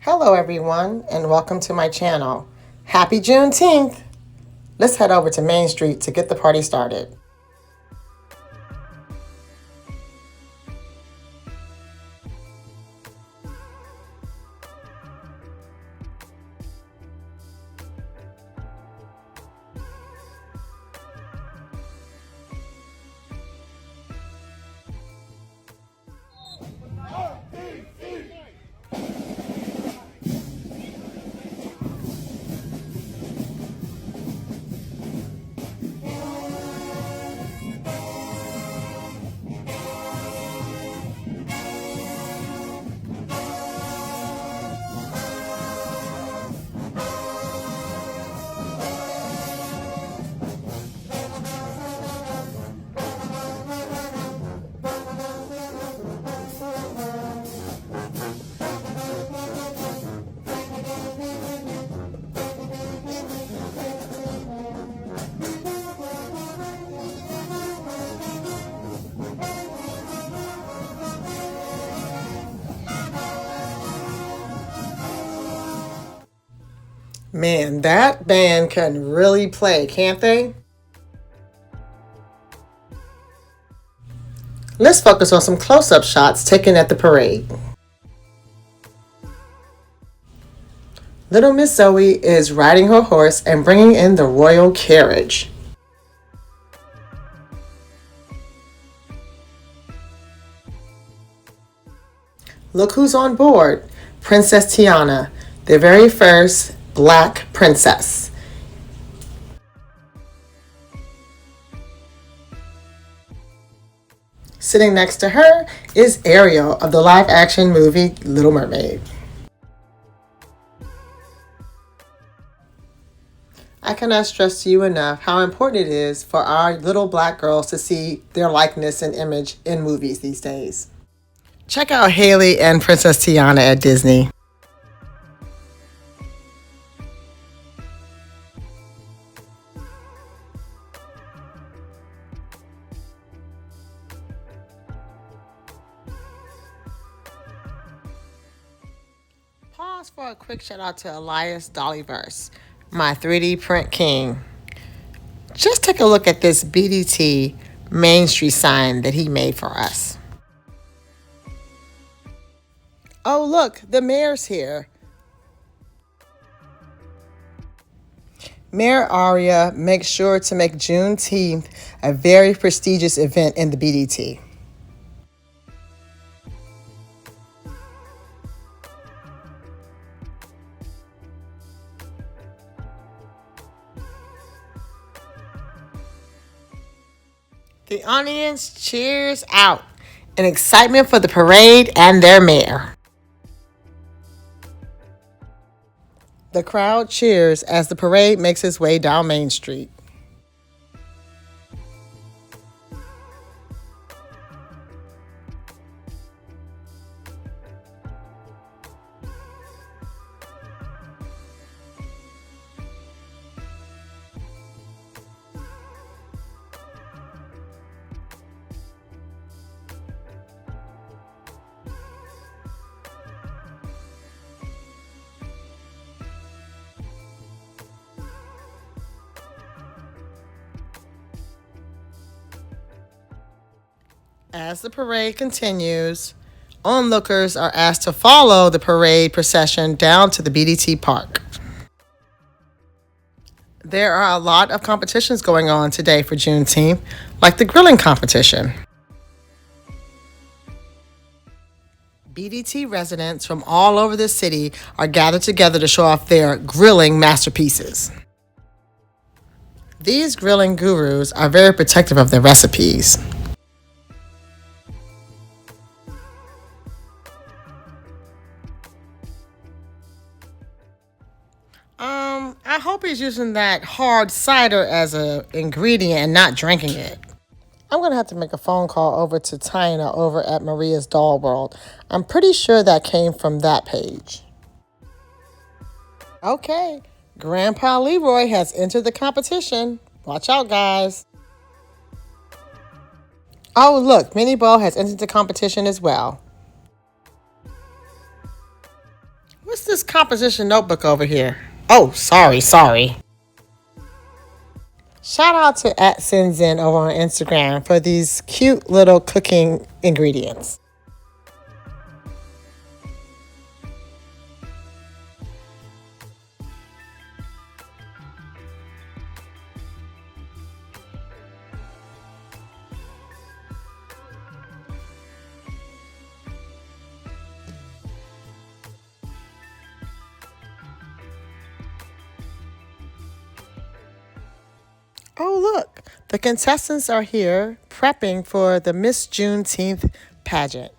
Hello everyone and welcome to my channel. Happy Juneteenth! Let's head over to Main Street to get the party started. Man, that band can really play, can't they? Let's focus on some close-up shots taken at the parade. Little Miss Zoe is riding her horse and bringing in the royal carriage. Look who's on board, Princess Tiana, the very first Black princess. Sitting next to her is Ariel of the live-action movie Little Mermaid. I cannot stress to you enough how important it is for our little Black girls to see their likeness and image in movies these days. Check out Haley and Princess Tiana at Disney. Pause for a quick shout out to Elias Dollyverse, my 3D print king. Just take a look at this BDT Main Street sign that he made for us. Oh look, the mayor's here. Mayor Aria makes sure to make Juneteenth a very prestigious event in the BDT. The audience cheers out in excitement for the parade and their mayor. The crowd cheers as the parade makes its way down Main Street. As the parade continues, onlookers are asked to follow the parade procession down to the BDT Park. There are a lot of competitions going on today for Juneteenth, like the grilling competition. BDT residents from all over the city are gathered together to show off their grilling masterpieces. These grilling gurus are very protective of their recipes. I hope he's using that hard cider as an ingredient and not drinking it. I'm going to have to make a phone call over to Tina over at Maria's Doll World. I'm pretty sure that came from that page. Okay, Grandpa Leroy has entered the competition. Watch out, guys. Oh, look, Minnie Bo has entered the competition as well. What's this composition notebook over here? Oh, sorry. Shout out to @Sinzen over on Instagram for these cute little cooking ingredients. Oh, look, the contestants are here prepping for the Miss Juneteenth pageant.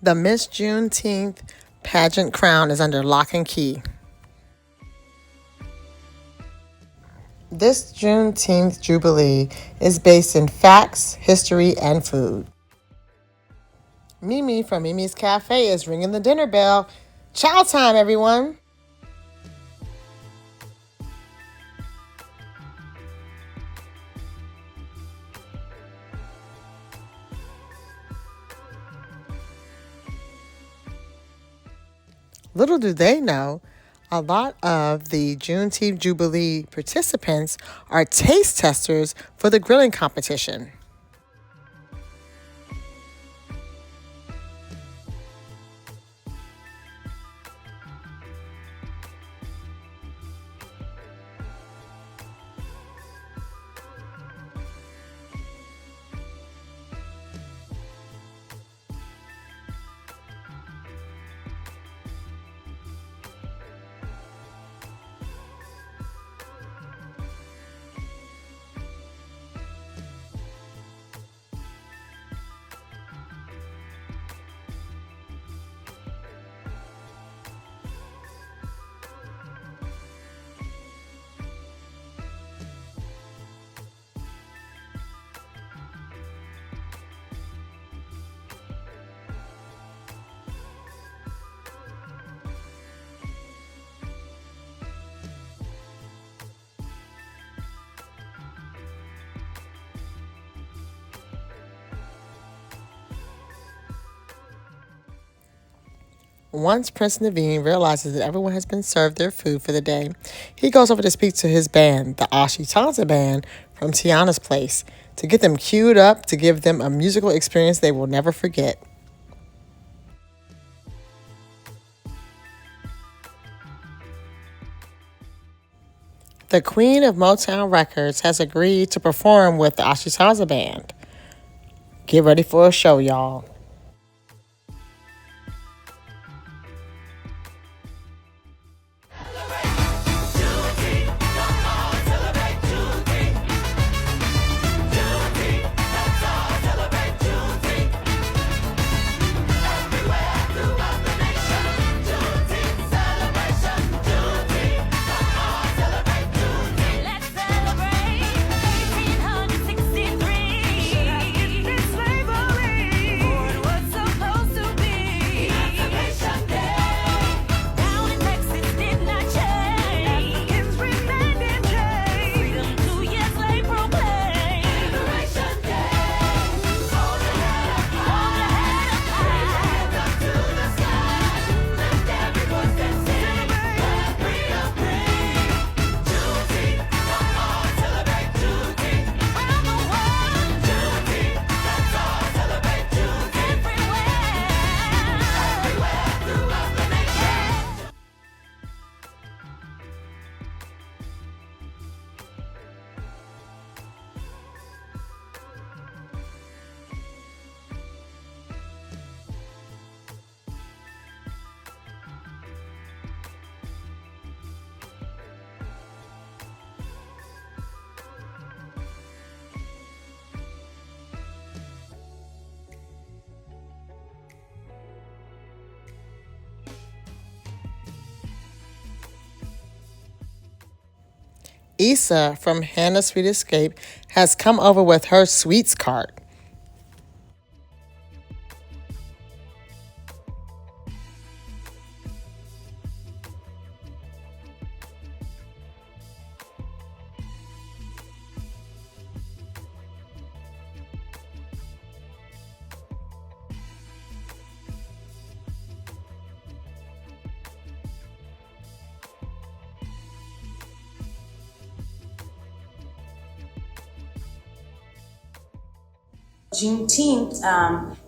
The Miss Juneteenth pageant crown is under lock and key. This Juneteenth Jubilee is based in facts, history, and food. Mimi from Mimi's Cafe is ringing the dinner bell. Chow time, everyone. Little do they know, a lot of the Juneteenth Jubilee participants are taste testers for the grilling competition. Once Prince Naveen realizes that everyone has been served their food for the day, he goes over to speak to his band, the Ashitanza Band from Tiana's Place, to get them queued up to give them a musical experience they will never forget. The Queen of Motown Records has agreed to perform with the Ashitanza Band. Get ready for a show, y'all. Issa from Hannah's Sweet Escape has come over with her sweets cart. Juneteenth,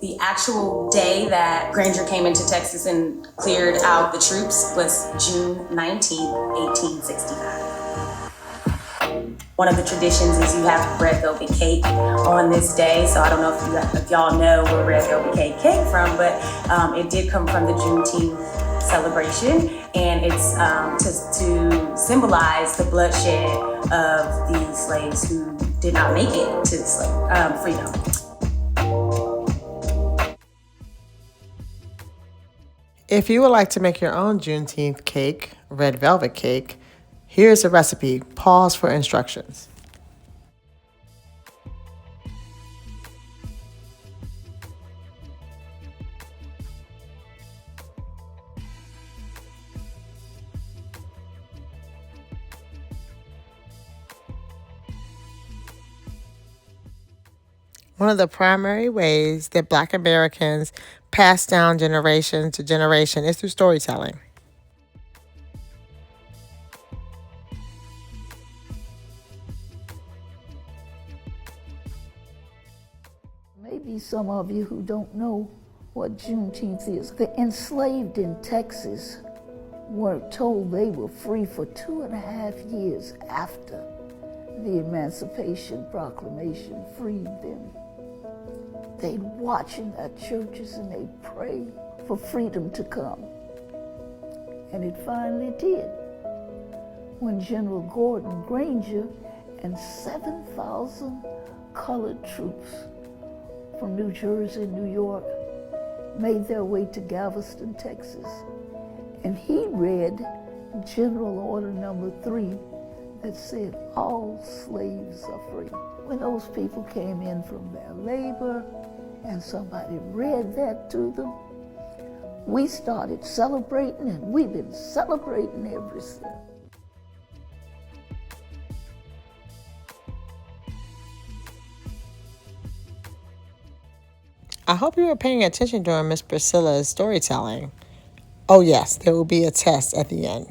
the actual day that Granger came into Texas and cleared out the troops, was June 19th, 1865. One of the traditions is you have red velvet cake on this day. So I don't know if y'all know where red velvet cake came from, but it did come from the Juneteenth celebration, and it's to symbolize the bloodshed of the slaves who did not make it to freedom. If you would like to make your own Juneteenth cake, red velvet cake, here's a recipe. Pause for instructions. One of the primary ways that Black Americans pass down generation to generation is through storytelling. Maybe some of you who don't know what Juneteenth is. The enslaved in Texas were told they were free for 2.5 years after the Emancipation Proclamation freed them. They'd watch in their churches and they'd pray for freedom to come. And it finally did. When General Gordon Granger and 7,000 colored troops from New Jersey and New York made their way to Galveston, Texas. And he read General Order Number 3 that said all slaves are free. When those people came in from their labor and somebody read that to them, we started celebrating, and we've been celebrating ever since. I hope you were paying attention during Miss Priscilla's storytelling. Oh yes, there will be a test at the end.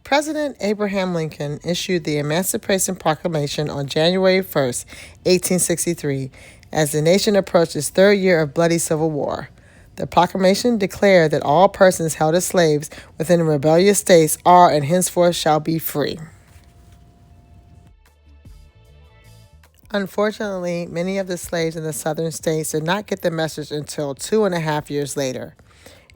President Abraham Lincoln issued the Emancipation Proclamation on January 1st, 1863, as the nation approached its third year of bloody civil war. The proclamation declared that all persons held as slaves within rebellious states are and henceforth shall be free. Unfortunately, many of the slaves in the southern states did not get the message until 2.5 years later.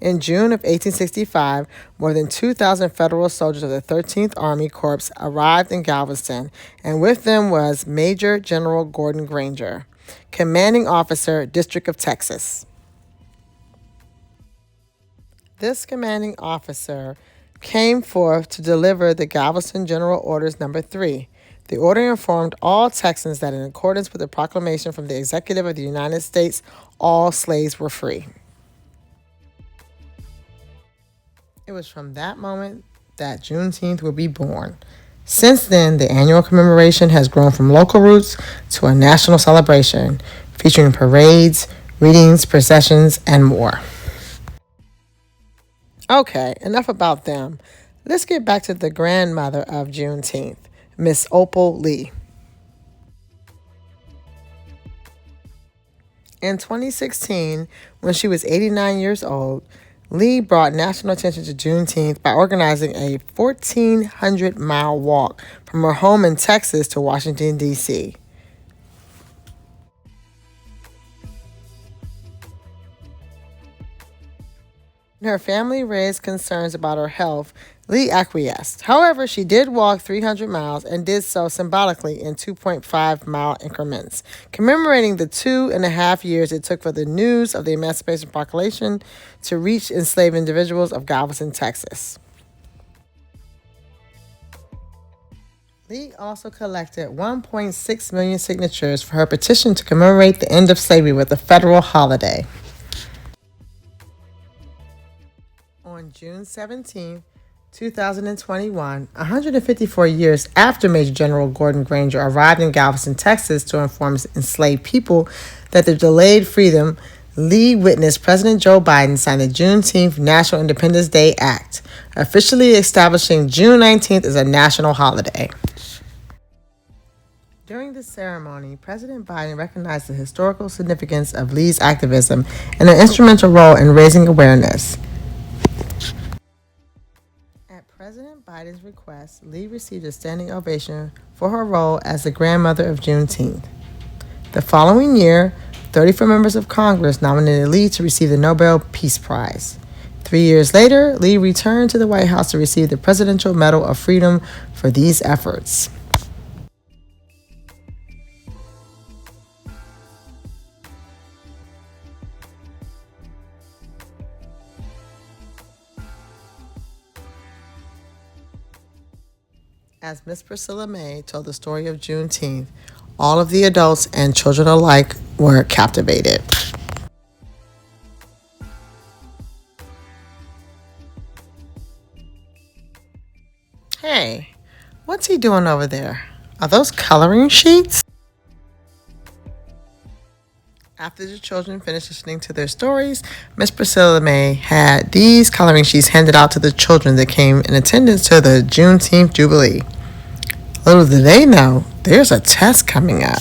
In June of 1865, more than 2,000 federal soldiers of the 13th Army Corps arrived in Galveston, and with them was Major General Gordon Granger, commanding officer, District of Texas. This commanding officer came forth to deliver the Galveston General Orders Number 3. The order informed all Texans that in accordance with the proclamation from the Executive of the United States, all slaves were free. It was from that moment that Juneteenth would be born. Since then, the annual commemoration has grown from local roots to a national celebration, featuring parades, readings, processions, and more. Okay, enough about them. Let's get back to the grandmother of Juneteenth, Miss Opal Lee. In 2016, when she was 89 years old, Lee brought national attention to Juneteenth by organizing a 1,400-mile walk from her home in Texas to Washington, D.C. When her family raised concerns about her health, Lee acquiesced. However, she did walk 300 miles and did so symbolically in 2.5-mile increments, commemorating the 2.5 years it took for the news of the Emancipation Proclamation to reach enslaved individuals of Galveston, Texas. Lee also collected 1.6 million signatures for her petition to commemorate the end of slavery with a federal holiday. On June 17, 2021, 154 years after Major General Gordon Granger arrived in Galveston, Texas to inform enslaved people that their delayed freedom, Lee witnessed President Joe Biden sign the Juneteenth National Independence Day Act, officially establishing June 19th as a national holiday. During the ceremony, President Biden recognized the historical significance of Lee's activism and her instrumental role in raising awareness. At President Biden's request, Lee received a standing ovation for her role as the grandmother of Juneteenth. The following year, 34 members of Congress nominated Lee to receive the Nobel Peace Prize. 3 years later, Lee returned to the White House to receive the Presidential Medal of Freedom for these efforts. As Miss Priscilla May told the story of Juneteenth, all of the adults and children alike were captivated. Hey, what's he doing over there? Are those coloring sheets? After the children finished listening to their stories, Miss Priscilla May had these coloring sheets handed out to the children that came in attendance to the Juneteenth Jubilee. Little do they know, there's a test coming up.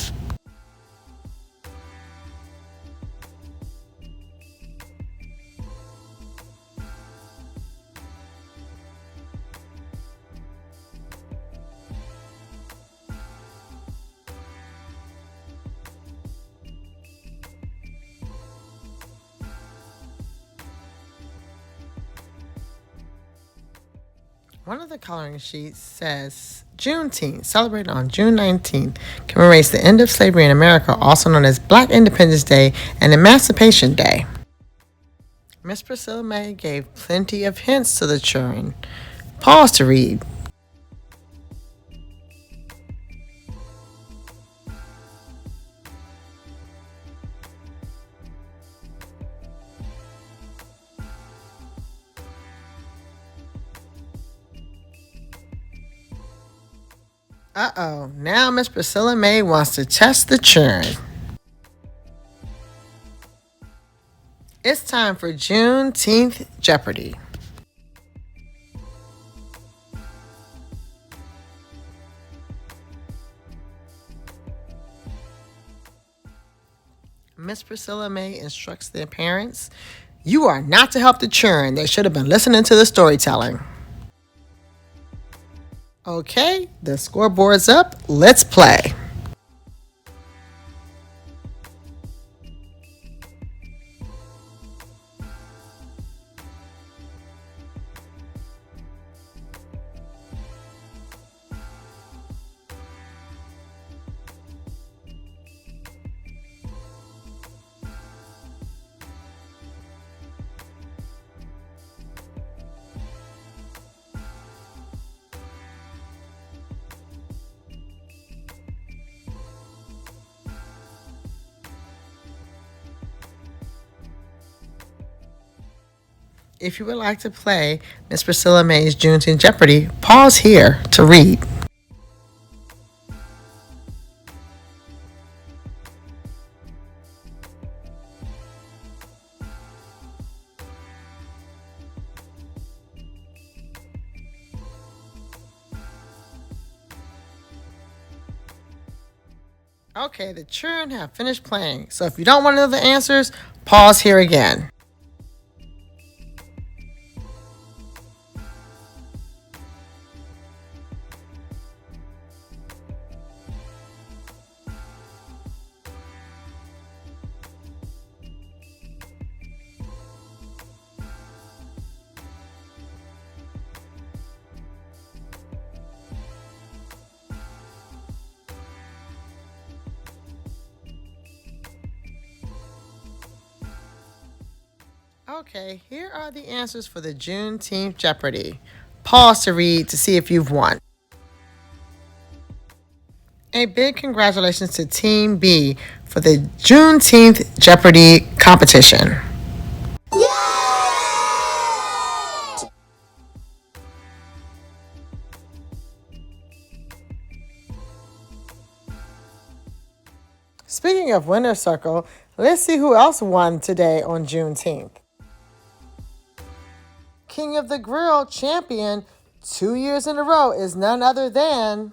One of the coloring sheets says, Juneteenth, celebrated on June 19th, commemorates the end of slavery in America, also known as Black Independence Day and Emancipation Day. Miss Priscilla May gave plenty of hints to the children. Pause to read. Uh-oh, now Miss Priscilla May wants to test the churn. It's time for Juneteenth Jeopardy. Miss Priscilla May instructs their parents, you are not to help the churn. They should have been listening to the storytelling. Okay, the scoreboard's up. Let's play. If you would like to play Miss Priscilla May's Juneteenth Jeopardy, pause here to read. Okay, the children have finished playing, so if you don't want to know the answers, pause here again. Okay, here are the answers for the Juneteenth Jeopardy. Pause to read to see if you've won. A big congratulations to Team B for the Juneteenth Jeopardy competition. Speaking of winner's circle, let's see who else won today on Juneteenth. King of the Grill champion 2 years in a row is none other than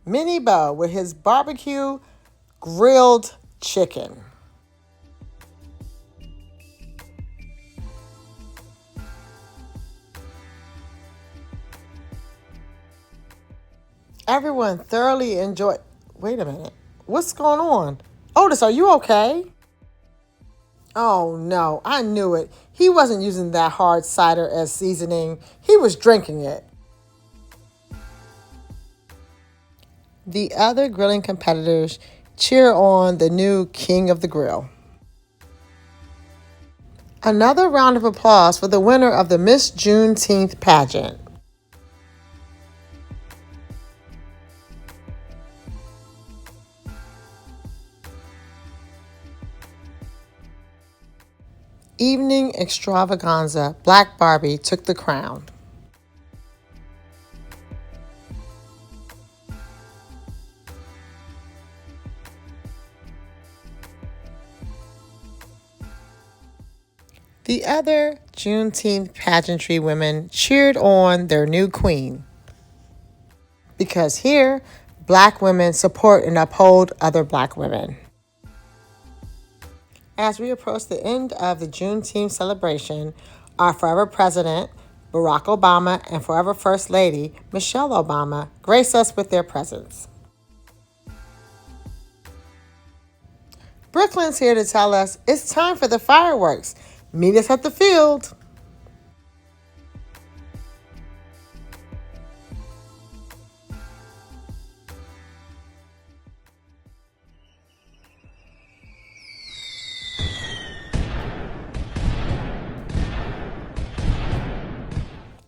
Minnie Bo with his barbecue grilled chicken. Everyone thoroughly enjoyed. Wait a minute. What's going on? Otis, are you okay? Oh no, I knew it. He wasn't using that hard cider as seasoning. He was drinking it. The other grilling competitors cheer on the new King of the Grill. Another round of applause for the winner of the Miss Juneteenth pageant. Evening extravaganza, Black Barbie took the crown. The other Juneteenth pageantry women cheered on their new queen. Because here, Black women support and uphold other Black women. As we approach the end of the Juneteenth celebration, our forever president, Barack Obama, and forever First Lady, Michelle Obama, grace us with their presence. Brooklyn's here to tell us it's time for the fireworks. Meet us at the field.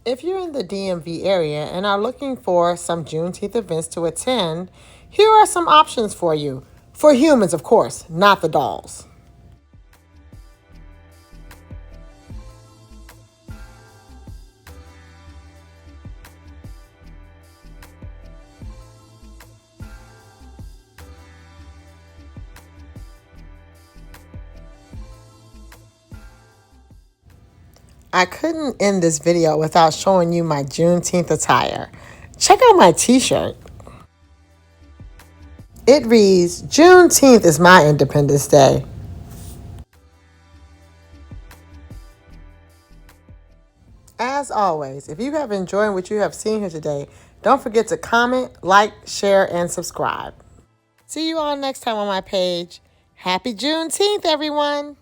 If you're in the DMV area and are looking for some Juneteenth events to attend, here are some options for you. For humans, of course, not the dolls. I couldn't end this video without showing you my Juneteenth attire. Check out my t-shirt. It reads, Juneteenth is my Independence Day. As always, if you have enjoyed what you have seen here today, don't forget to comment, like, share, and subscribe. See you all next time on my page. Happy Juneteenth, everyone!